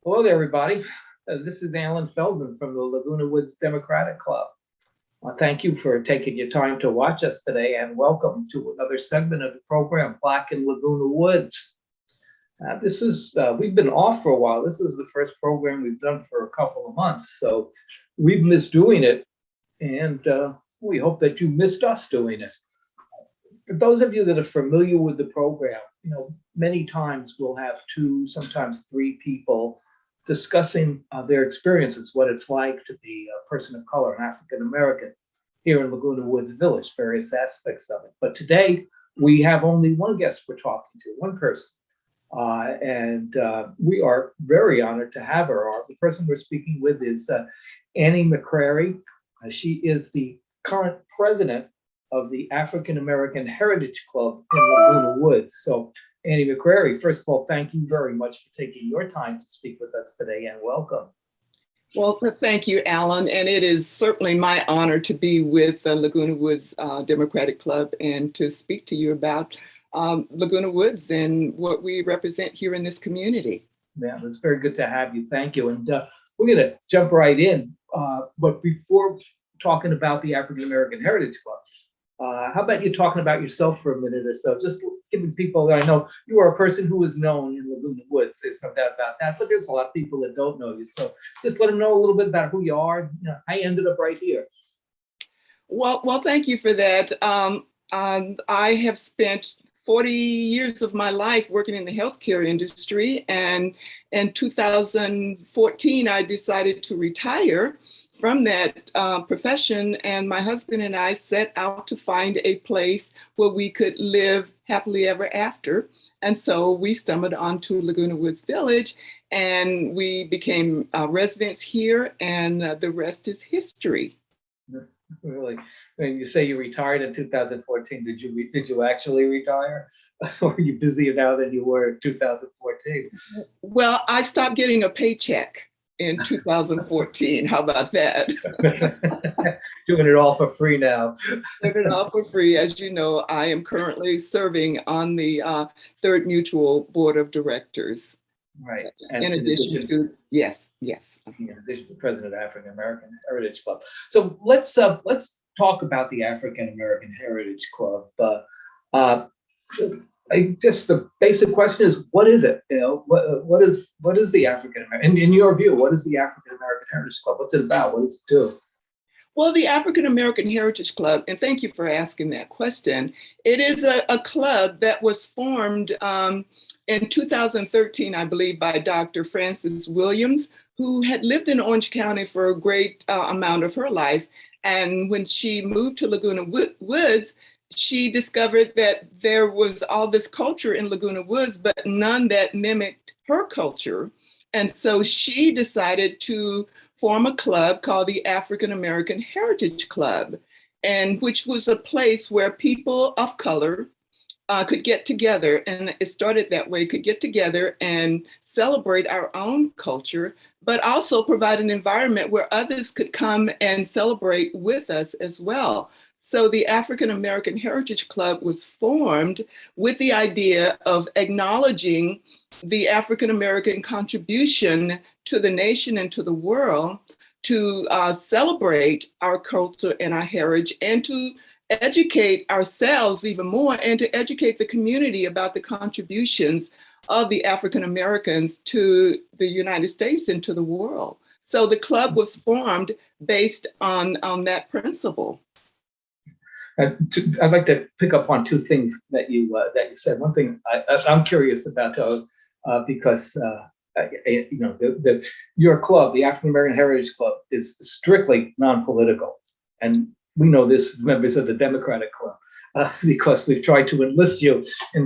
Hello there, everybody. This is Alan Feldman from the Laguna Woods Democratic Club. Thank you for taking your time to watch us today, and welcome to another segment of the program, Black in Laguna Woods. We've been off for a while. This is the first program we've done for a couple of months, so we've missed doing it, and we hope that you missed us doing it. For those of you that are familiar with the program, many times we'll have two, sometimes three people discussing their experiences, what it's like to be a person of color, an African American, here in Laguna Woods Village, various aspects of it. But today we have only one guest we're talking to, one person. And we are very honored to have her. The person we're speaking with is Annie Mccrary. She is the current president of the African American Heritage Club in Laguna Woods. So Annie Mccrary, first of all, thank you very much for taking your time to speak with us today, and welcome. Well, thank you, Alan. And it is certainly my honor to be with the Laguna Woods Democratic Club and to speak to you about Laguna Woods and what we represent here in this community. Yeah, it's very good to have you. Thank you. And we're going to jump right in. But before talking about the African American Heritage Club, how about you talking about yourself for a minute or so? Just giving people, I know you are a person who is known in Laguna Woods. There's no doubt about that, but there's a lot of people that don't know you. So just let them know a little bit about who you are, how you ended up right here. Well, thank you for that. I have spent 40 years of my life working in the healthcare industry, and in 2014, I decided to retire from that profession, and my husband and I set out to find a place where we could live happily ever after. And so we stumbled onto Laguna Woods Village, and we became residents here, and the rest is history. Really? When you say you retired in 2014, did you actually retire? Or are you busier now than you were in 2014? Well, I stopped getting a paycheck in 2014. How about that? Doing it all for free now. Doing it all for free. As you know, I am currently serving on the Third Mutual Board of Directors. Right. And in addition to, yes. In addition to President of the African American Heritage Club. So let's talk about the African American Heritage Club. I guess the basic question is, what is it? What is the African American? In your view, what is the African American Heritage Club? What's it about? What does it do? Well, the African American Heritage Club, and thank you for asking that question. It is a club that was formed in 2013, I believe, by Dr. Frances Williams, who had lived in Orange County for a great amount of her life. And when she moved to Laguna Woods, she discovered that there was all this culture in Laguna Woods, but none that mimicked her culture. And so she decided to form a club called the African American Heritage Club, and which was a place where people of color could get together, and it started that way, could get together and celebrate our own culture, but also provide an environment where others could come and celebrate with us as well. So the African American Heritage Club was formed with the idea of acknowledging the African American contribution to the nation and to the world, to celebrate our culture and our heritage, and to educate ourselves even more, and to educate the community about the contributions of the African Americans to the United States and to the world. So the club was formed based on that principle. I'd like to pick up on two things that you said. One thing I'm curious about, because your club, the African American Heritage Club, is strictly non-political, and we know this as members of the Democratic Club, because we've tried to enlist you in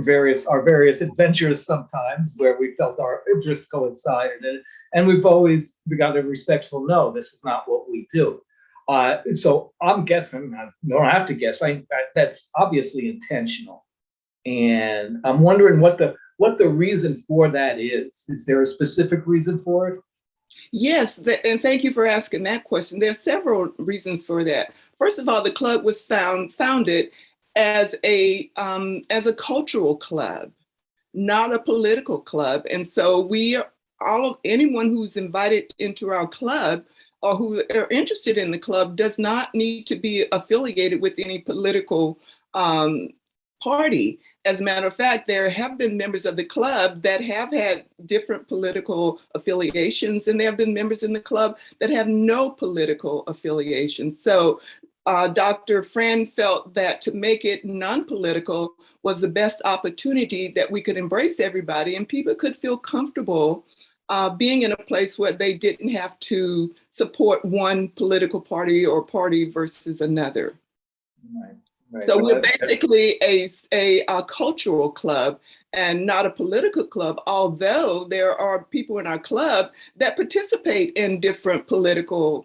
our various adventures sometimes where we felt our interests coincided, and we've always got a respectful no, this is not what we do. So I'm guessing, I don't have to guess, that's obviously intentional. And I'm wondering what the reason for that is. Is there a specific reason for it? Yes, and thank you for asking that question. There are several reasons for that. First of all, the club was founded as a cultural club, not a political club. And so anyone who's invited into our club or who are interested in the club does not need to be affiliated with any political party. As a matter of fact, there have been members of the club that have had different political affiliations, and there have been members in the club that have no political affiliations. So Dr. Fran felt that to make it non-political was the best opportunity that we could embrace everybody and people could feel comfortable being in a place where they didn't have to support one political party or party versus another. Right. Right. So we're basically a cultural club and not a political club, although there are people in our club that participate in different political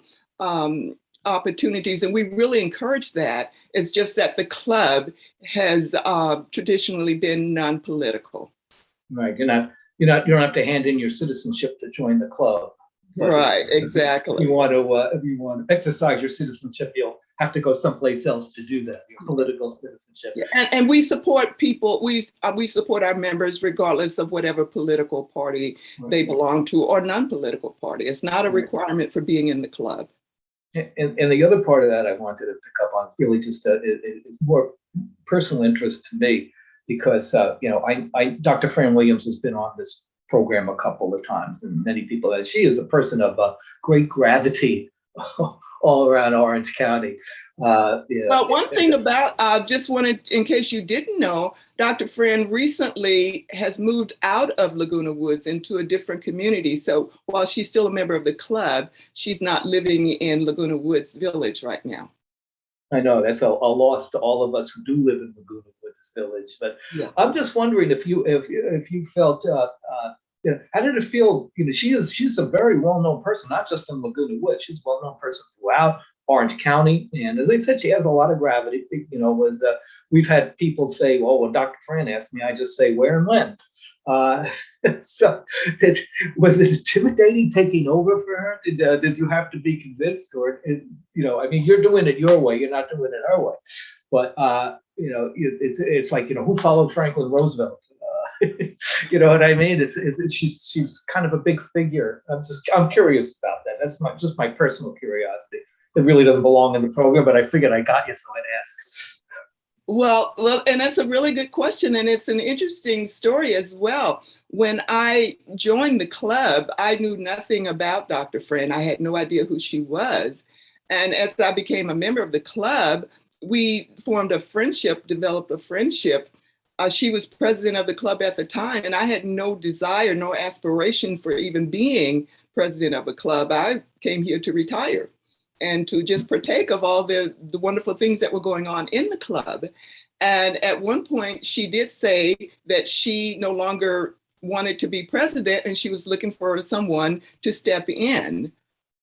opportunities, and we really encourage that. It's just that the club has traditionally been non-political. Right. You don't have to hand in your citizenship to join the club. Right, exactly. If you want to exercise your citizenship, you'll have to go someplace else to do that, your political citizenship. Yeah, and we support people, we support our members regardless of whatever political party they belong to or non-political party. It's not a requirement for being in the club. And the other part of that I wanted to pick up on really just is more personal interest to me because, Dr. Fran Williams has been on this program a couple of times, and many people, and she is a person of great gravity all around Orange County. Well, one thing about, just wanted, in case you didn't know, Dr. Fran recently has moved out of Laguna Woods into a different community. So while she's still a member of the club, she's not living in Laguna Woods Village right now. I know that's a loss to all of us who do live in Laguna Woods Village, but yeah. I'm just wondering if you felt, how did it feel? She's a very well-known person, not just in Laguna Woods. She's a well-known person throughout Orange County, and as I said, she has a lot of gravity. We've had people say, "Well, Dr. Fran asked me," I just say, "Where and when?" So, was it intimidating taking over for her? Did you have to be convinced, or you're doing it your way, you're not doing it her way, but it's like who followed Franklin Roosevelt? You know what I mean? She's kind of a big figure. I'm curious about that. That's just my personal curiosity. It really doesn't belong in the program, but I figured I got you, so I'd ask. Well, and that's a really good question, and it's an interesting story as well. When I joined the club, I knew nothing about Dr. Fran. I had no idea who she was, and as I became a member of the club, we formed a friendship, developed a friendship. She was president of the club at the time, and I had no desire, no aspiration for even being president of a club. I came here to retire and to just partake of all the wonderful things that were going on in the club. And at one point, she did say that she no longer wanted to be president, and she was looking for someone to step in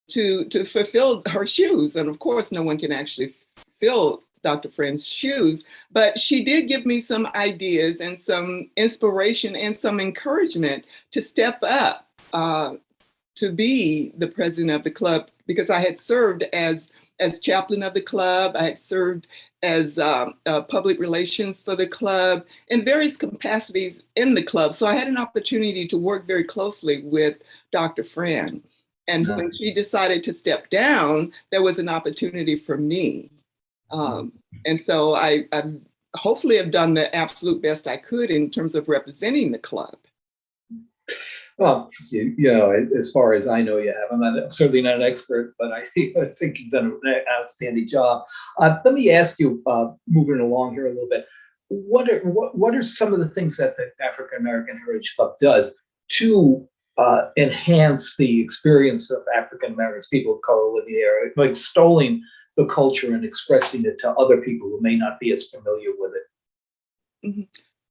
to fulfill her shoes. And of course, no one can actually fill Dr. Fran's shoes, but she did give me some ideas and some inspiration and some encouragement to step up to be the president of the club, because I had served as chaplain of the club. I had served as public relations for the club in various capacities in the club. So I had an opportunity to work very closely with Dr. Fran. And when she decided to step down, there was an opportunity for me. And so I hopefully have done the absolute best I could in terms of representing the club. Well, as far as I know, you have. I'm certainly not an expert, but I think you've done an outstanding job. Let me ask you, moving along here a little bit, what are some of the things that the African American Heritage Club does to enhance the experience of African Americans, people of color living in the area, like extolling the culture and expressing it to other people who may not be as familiar with it? Mm-hmm.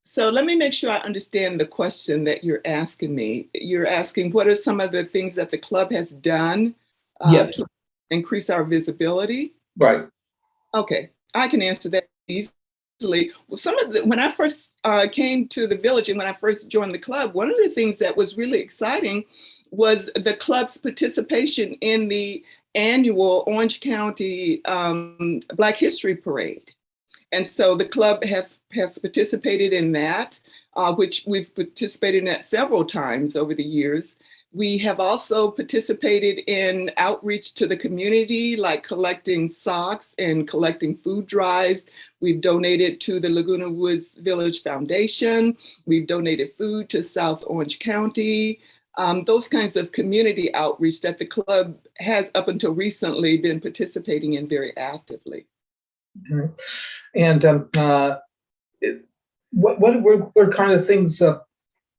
So let me make sure I understand the question that you're asking me. You're asking what are some of the things that the club has done yes. To increase our visibility? Right. Okay, I can answer that easily. Well, when I first came to the village and when I first joined the club, one of the things that was really exciting was the club's participation in the annual Orange County Black History Parade. And so the club has participated in that, which we've participated in that several times over the years. We have also participated in outreach to the community, like collecting socks and collecting food drives. We've donated to the Laguna Woods Village Foundation. We've donated food to South Orange County. Those kinds of community outreach that the club has up until recently been participating in very actively. Mhm. And what kind of things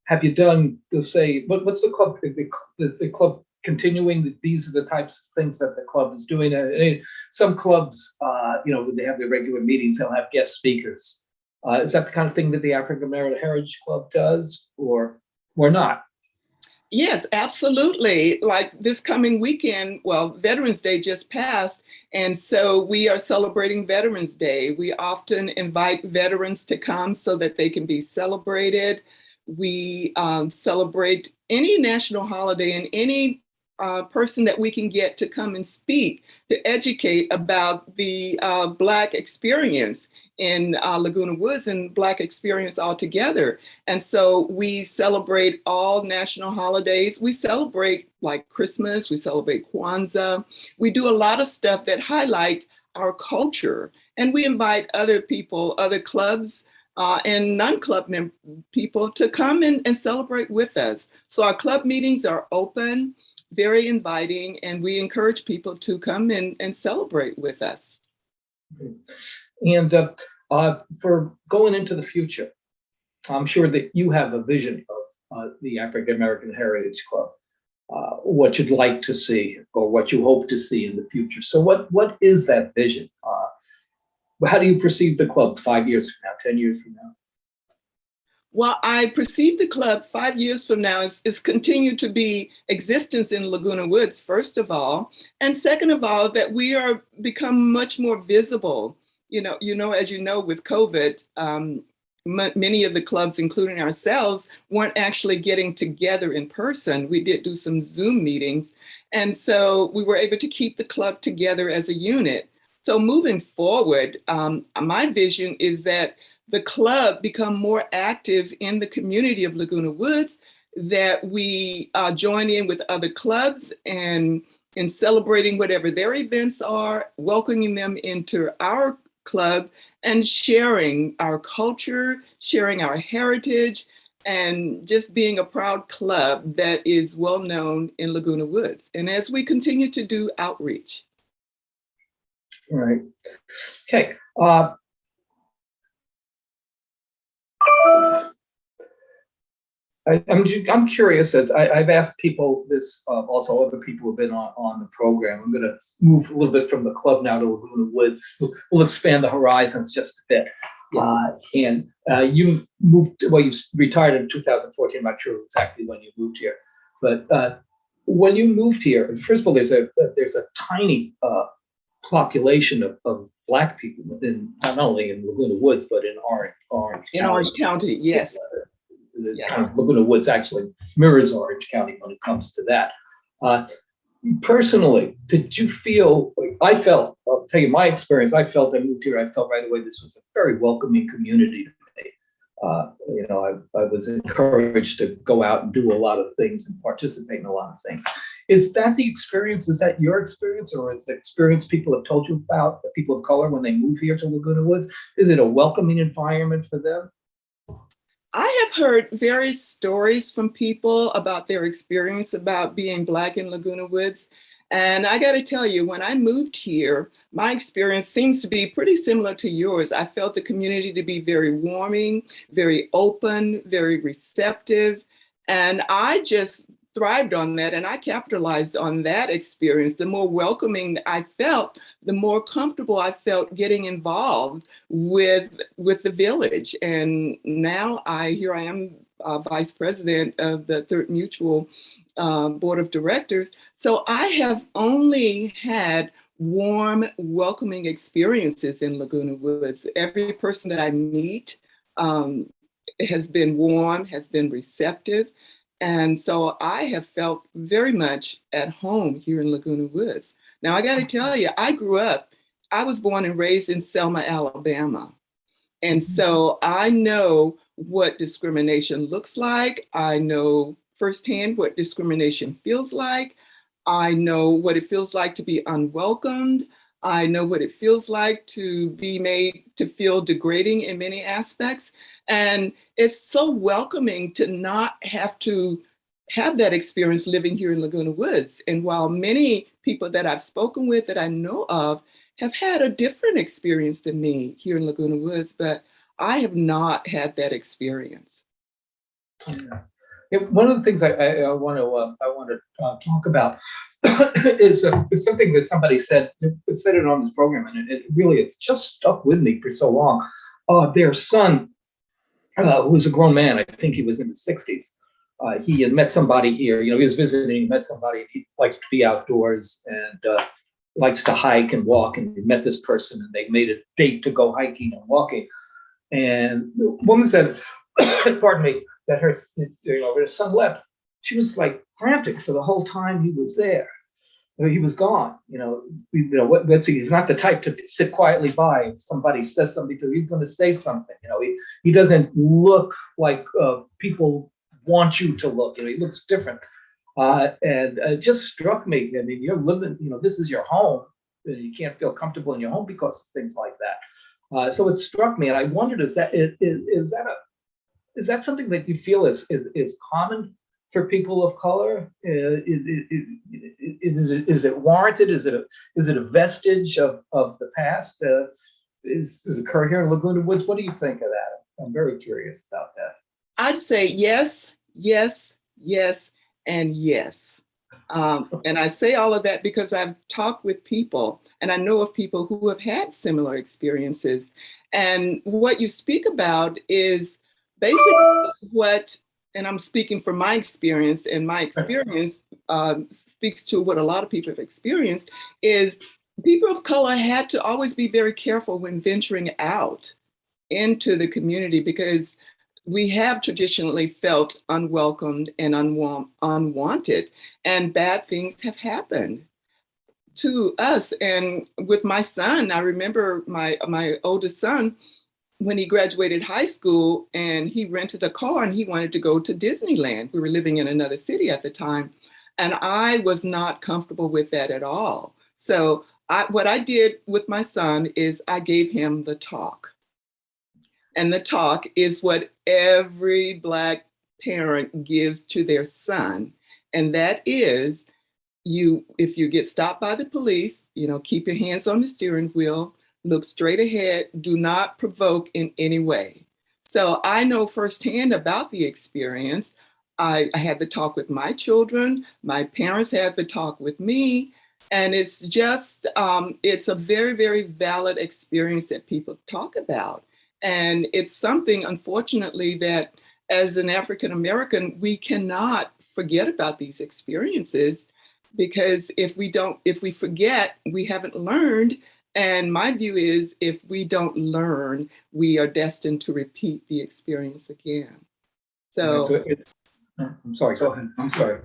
have you done to say, what's the club, the club continuing, these are the types of things that the club is doing? Some clubs, when they have their regular meetings, they'll have guest speakers. Is that the kind of thing that the African American Heritage Club does, or not? Yes, absolutely. Like this coming weekend, well, Veterans Day just passed, and so we are celebrating Veterans Day. We often invite veterans to come so that they can be celebrated. We celebrate any national holiday and any person that we can get to come and speak to educate about the Black experience in Laguna Woods and Black experience altogether. And so we celebrate all national holidays. We celebrate like Christmas, we celebrate Kwanzaa. We do a lot of stuff that highlight our culture. And we invite other people, other clubs, and non-club people to come and celebrate with us. So our club meetings are open, very inviting, and we encourage people to come and celebrate with us. And for going into the future, I'm sure that you have a vision of the African American Heritage Club, what you'd like to see or what you hope to see in the future. So what is that vision? How do you perceive the club 5 years from now, 10 years from now? Well, I perceive the club 5 years from now is continue to be existence in Laguna Woods, first of all, and second of all, that we are become much more visible. As you know, with COVID, many of the clubs, including ourselves, weren't actually getting together in person. We did do some Zoom meetings, and so we were able to keep the club together as a unit. So moving forward, my vision is that the club become more active in the community of Laguna Woods, that we join in with other clubs and in celebrating whatever their events are, welcoming them into our club and sharing our culture, sharing our heritage, and just being a proud club that is well known in Laguna Woods. And as we continue to do outreach. All right. Okay. I'm curious, as I've asked people this, also other people have been on the program. I'm going to move a little bit from the club now to Laguna Woods. We'll expand the horizons just a bit. You moved, well, you retired in 2014. I'm not sure exactly when you moved here, but when you moved here, first of all, there's a tiny population of Black people not only in Laguna Woods, but in Orange in Orange County, yes. Kind of Laguna Woods actually mirrors Orange County when it comes to that. Personally, did you feel, I'll tell you my experience, I moved here, I felt right away this was a very welcoming community to me. I was encouraged to go out and do a lot of things and participate in a lot of things. Is that the experience? Is that your experience, or is the experience people have told you about, the people of color, when they move here to Laguna Woods? Is it a welcoming environment for them? I have heard various stories from people about their experience about being Black in Laguna Woods. And I got to tell you, when I moved here, my experience seems to be pretty similar to yours. I felt the community to be very warming, very open, very receptive. And I just thrived on that, and I capitalized on that experience. The more welcoming I felt, the more comfortable I felt getting involved with the village. And now here I am, vice president of the Third Mutual board of directors. So I have only had warm, welcoming experiences in Laguna Woods. Every person that I meet has been warm, has been receptive. And so I have felt very much at home here in Laguna Woods. Now, I got to tell you, I was born and raised in Selma, Alabama. And so I know what discrimination looks like. I know firsthand what discrimination feels like. I know what it feels like to be unwelcomed. I know what it feels like to be made to feel degrading in many aspects. And it's so welcoming to not have to have that experience living here in Laguna Woods. And while many people that I've spoken with that I know of have had a different experience than me here in Laguna Woods, but I have not had that experience. Yeah. Yeah, one of the things I want to talk about is something that somebody said it on this program, and it's just stuck with me for so long. Their son, who was a grown man, I think he was in his 60s. He had met somebody here. He was visiting. He met somebody. He likes to be outdoors and likes to hike and walk. And he met this person, and they made a date to go hiking and walking. And the woman said, "Pardon me," that her son left. She was like frantic for the whole time he was there. He was gone. He's not the type to sit quietly by. If somebody says something to him, he's going to say something. He doesn't look like people want you to look. He looks different. And it just struck me. I mean, you're living, this is your home. And you can't feel comfortable in your home because of things like that. So it struck me, and I wondered, is that something that you feel is common for people of color? Is it warranted? Is it a vestige of the past? Does it occur here in Laguna Woods? What do you think of that? I'm very curious about that. I'd say yes, yes, yes, and yes. And I say all of that because I've talked with people, and I know of people who have had similar experiences. And what you speak about is basically and I'm speaking from my experience, and my experience speaks to what a lot of people have experienced, is people of color had to always be very careful when venturing out into the community, because we have traditionally felt unwelcomed and unwanted, and bad things have happened to us. And with my son, I remember my oldest son, when he graduated high school, and he rented a car and he wanted to go to Disneyland. We were living in another city at the time, and I was not comfortable with that at all. So what I did with my son is I gave him the talk. And the talk is what every Black parent gives to their son. And that is, if you get stopped by the police, keep your hands on the steering wheel, look straight ahead, do not provoke in any way. So I know firsthand about the experience. I had the talk with my children, my parents had the talk with me, and it's just, it's a very, very valid experience that people talk about. And it's something, unfortunately, that as an African American, we cannot forget about these experiences, because if we forget, we haven't learned. And my view is, if we don't learn, we are destined to repeat the experience again. So, I'm sorry, go ahead. I'm sorry.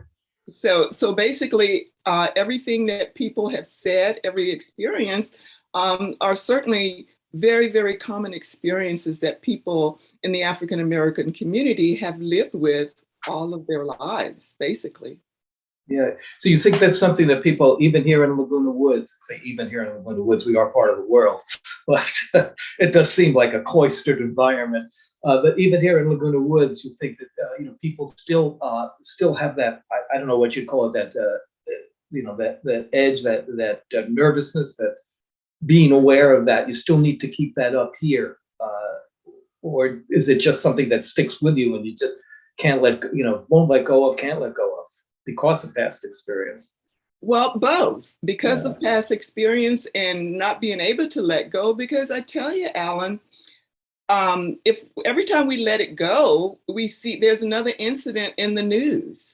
So basically, everything that people have said, every experience, are certainly very, very common experiences that people in the African American community have lived with all of their lives, basically. Yeah. So you think that's something that people, even here in Laguna Woods, we are part of the world, but it does seem like a cloistered environment. But even here in Laguna Woods, you think that people still have that, I don't know what you'd call it, that edge, that nervousness, that being aware of that. You still need to keep that up here, or is it just something that sticks with you and you just can't won't let go of, can't let go of, because of past experience? Well, both, because of past experience and not being able to let go. Because I tell you, Alan, if every time we let it go, we see there's another incident in the news.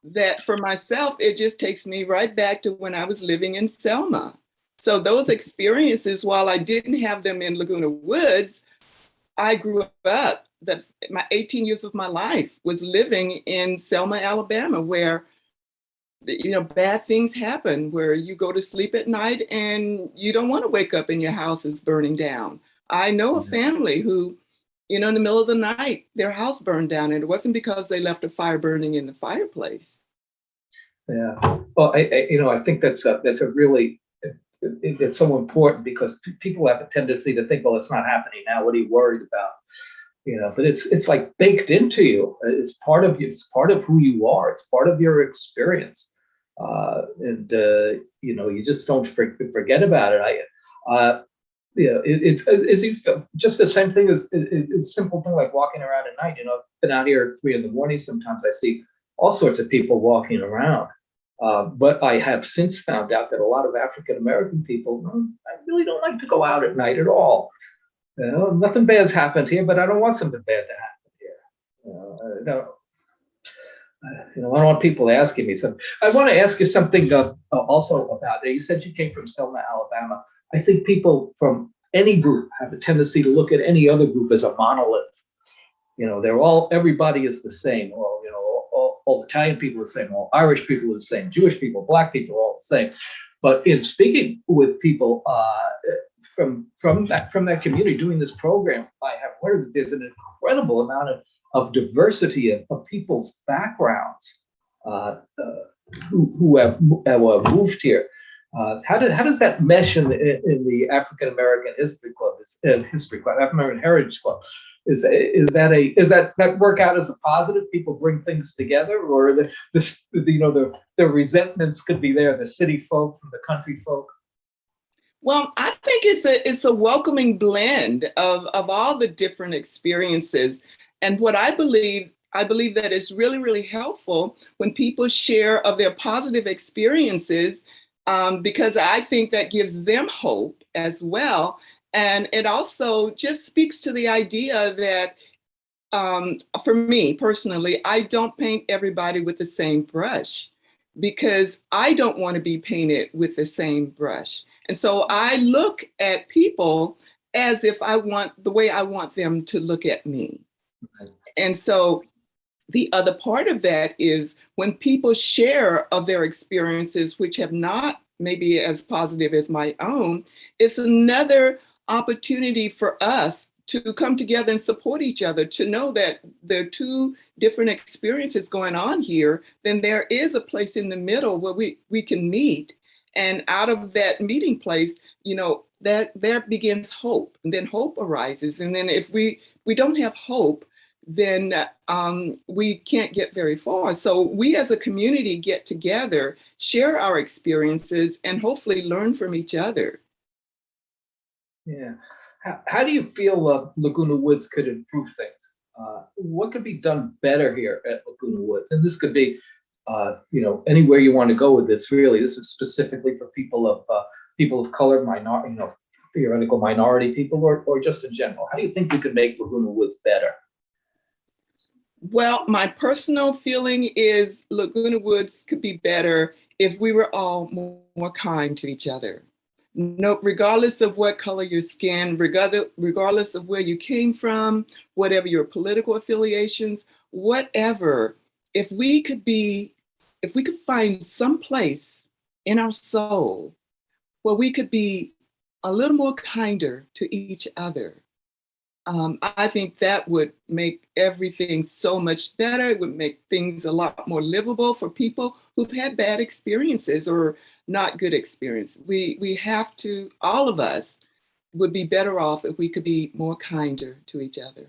that for myself, it just takes me right back to when I was living in Selma. So those experiences, while I didn't have them in Laguna Woods, I grew up, my 18 years of my life was living in Selma, Alabama, where bad things happen, where you go to sleep at night and you don't want to wake up and your house is burning down. I know a family who, in the middle of the night, their house burned down, and it wasn't because they left a fire burning in the fireplace. Yeah. Well, I think that's a really, it's so important because people have a tendency to think, well, it's not happening now. What are you worried about? But it's like baked into you. It's part of you. It's part of who you are. It's part of your experience. And you just don't forget about it. It's just the same thing as a simple thing like walking around at night. I've been out here at 3 a.m. Sometimes I see all sorts of people walking around. But I have since found out that a lot of African American people, I really don't like to go out at night at all. Nothing bad's happened here, but I don't want something bad to happen here. No. I don't want people asking me something. I want to ask you something also about it. You said you came from Selma, Alabama. I think people from any group have a tendency to look at any other group as a monolith. Everybody is the same. All Italian people are the same. All Irish people are the same. Jewish people, Black people are all the same. But in speaking with people from that community doing this program, I have learned that there's an incredible amount of diversity of people's backgrounds who have moved here. How does that mesh in the African American History Club, African American Heritage Club? Is that work out as a positive? People bring things together, or the resentments could be there, the city folk from the country folk? Well, I think it's a welcoming blend of all the different experiences. And what I believe that is really, really helpful when people share of their positive experiences, because I think that gives them hope as well. And it also just speaks to the idea that, for me personally, I don't paint everybody with the same brush, because I don't want to be painted with the same brush. And so I look at people as if the way I want them to look at me. And so the other part of that is when people share of their experiences, which have not maybe as positive as my own, it's another opportunity for us to come together and support each other, to know that there are two different experiences going on here. Then there is a place in the middle where we can meet. And out of that meeting place, that there begins hope, and then hope arises. And then if we don't have hope, then we can't get very far. So we as a community get together, share our experiences, and hopefully learn from each other. Yeah. How do you feel Laguna Woods could improve things? What could be done better here at Laguna Woods? And this could be, anywhere you want to go with this. Really, this is specifically for people of color, minority, theoretical minority people, or just in general. How do you think we could make Laguna Woods better? Well, my personal feeling is Laguna Woods could be better if we were all more kind to each other. No, regardless of what color your skin, regardless of where you came from, whatever your political affiliations, whatever, if we could find some place in our soul where we could be a little more kinder to each other, I think that would make everything so much better. It would make things a lot more livable for people who've had bad experiences or not good experience. We have to, all of us would be better off if we could be more kinder to each other.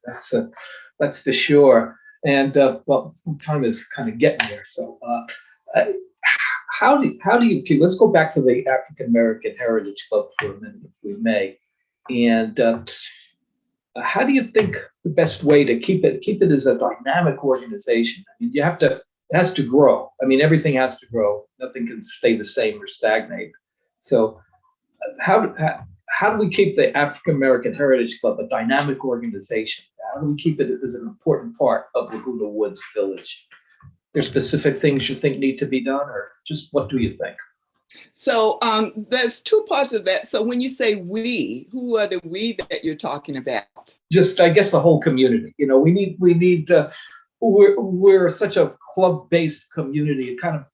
That's for sure. And time is kind of getting there. So how do you, let's go back to the African American Heritage Club for a minute, if we may. And how do you think the best way to keep it as a dynamic organization? I mean, it has to grow. I mean, everything has to grow. Nothing can stay the same or stagnate. So how do we keep the African American Heritage Club a dynamic organization? How do we keep it as an important part of Laguna Woods Village? there's specific things you think need to be done, or just what do you think? So there's two parts of that. So when you say we, who are the we that you're talking about? Just, I guess, the whole community. You know, we need. We're such a club-based community. It kind of,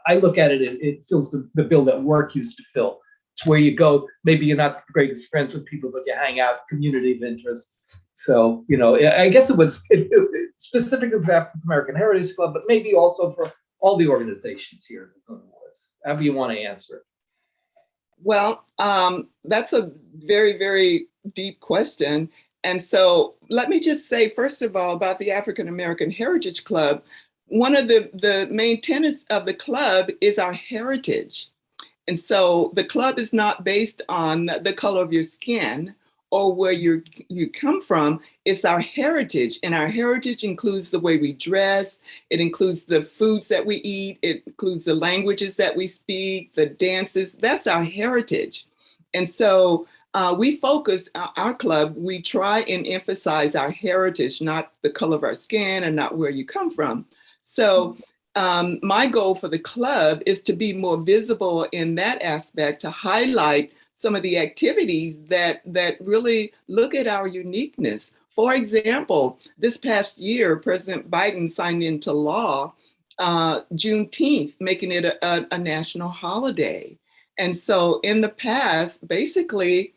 I look at it. It fills the bill that work used to fill. It's where you go. Maybe you're not the greatest friends with people, but you hang out. Community of interest. So, you know, I guess it was specific to the African American Heritage Club, but maybe also for all the organizations here in Laguna Woods. However you want to answer it. Well, that's a very, very deep question. And so let me just say, first of all, about the African American Heritage Club, one of the main tenets of the club is our heritage. And so the club is not based on the color of your skin or where you come from. It's our heritage. And our heritage includes the way we dress. It includes the foods that we eat. It includes the languages that we speak, the dances. That's our heritage. And so we focus, our club, we try and emphasize our heritage, not the color of our skin and not where you come from. So my goal for the club is to be more visible in that aspect, to highlight some of the activities that really look at our uniqueness. For example, this past year, President Biden signed into law Juneteenth, making it a national holiday. And so in the past, basically,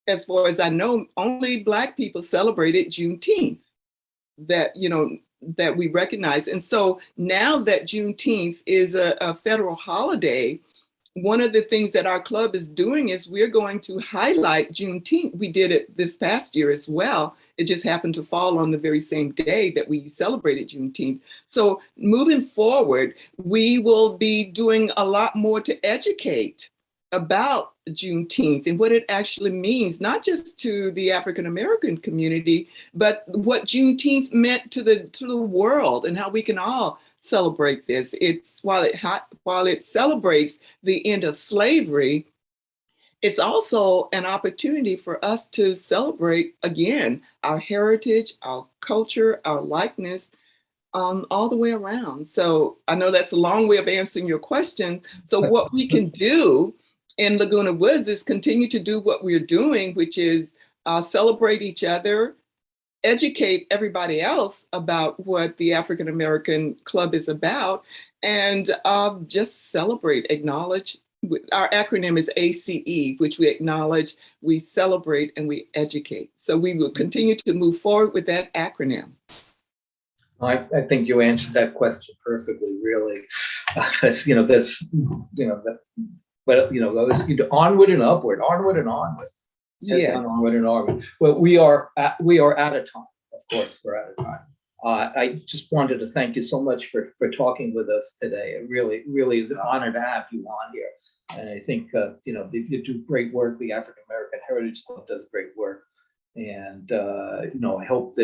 as far as I know, only Black people celebrated Juneteenth that, you know, that we recognize. And so now that Juneteenth is a federal holiday, one of the things that our club is doing is we're going to highlight Juneteenth. We did it this past year as well. It just happened to fall on the very same day that we celebrated Juneteenth. So moving forward, we will be doing a lot more to educate about Juneteenth and what it actually means, not just to the African American community, but what Juneteenth meant to the world and how we can all celebrate this. It's while it celebrates the end of slavery, it's also an opportunity for us to celebrate again our heritage, our culture, our likeness, all the way around. So I know that's a long way of answering your question. So what we can do in Laguna Woods is continue to do what we're doing, which is celebrate each other, educate everybody else about what the African American Club is about, and just celebrate, acknowledge. Our acronym is ACE, which we acknowledge, we celebrate, and we educate. So we will continue to move forward with that acronym. I think you answered that question perfectly, really. Onward and upward, onward and onward. Yeah. Onward and onward. Well, we are out of time. Of course, we're out of time. I just wanted to thank you so much for talking with us today. It really is an honor to have you on here. And I think you do great work. The African American Heritage Club does great work. And I hope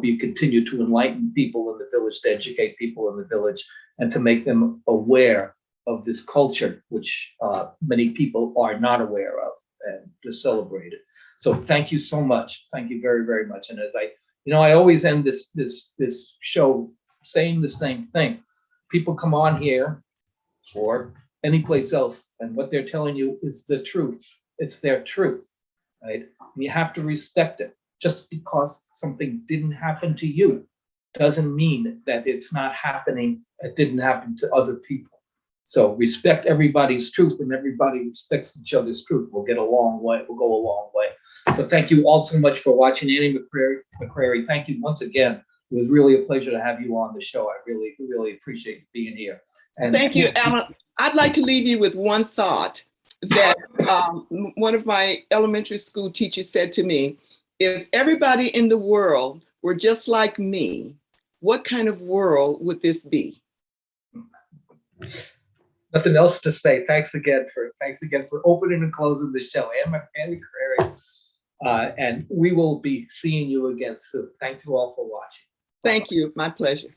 you continue to enlighten people in the village, to educate people in the village, and to make them aware of this culture, which many people are not aware of, and to celebrate it. So thank you so much. Thank you very, very much. And as I always end this show saying the same thing. People come on here or any place else, and what they're telling you is the truth. It's their truth, right? You have to respect it. Just because something didn't happen to you doesn't mean that it's not happening. It didn't happen to other people. So respect everybody's truth, and everybody respects each other's truth. We'll get a long way. We'll go a long way. So thank you all so much for watching. Annie Mccrary, thank you once again. It was really a pleasure to have you on the show. I really, really appreciate you being here. And thank you, Alan. I'd like to leave you with one thought that one of my elementary school teachers said to me: if everybody in the world were just like me, what kind of world would this be? Nothing else to say. Thanks again for opening and closing the show. Annie Mccrary. And we will be seeing you again soon. Thanks you all for watching. Thank you. My pleasure.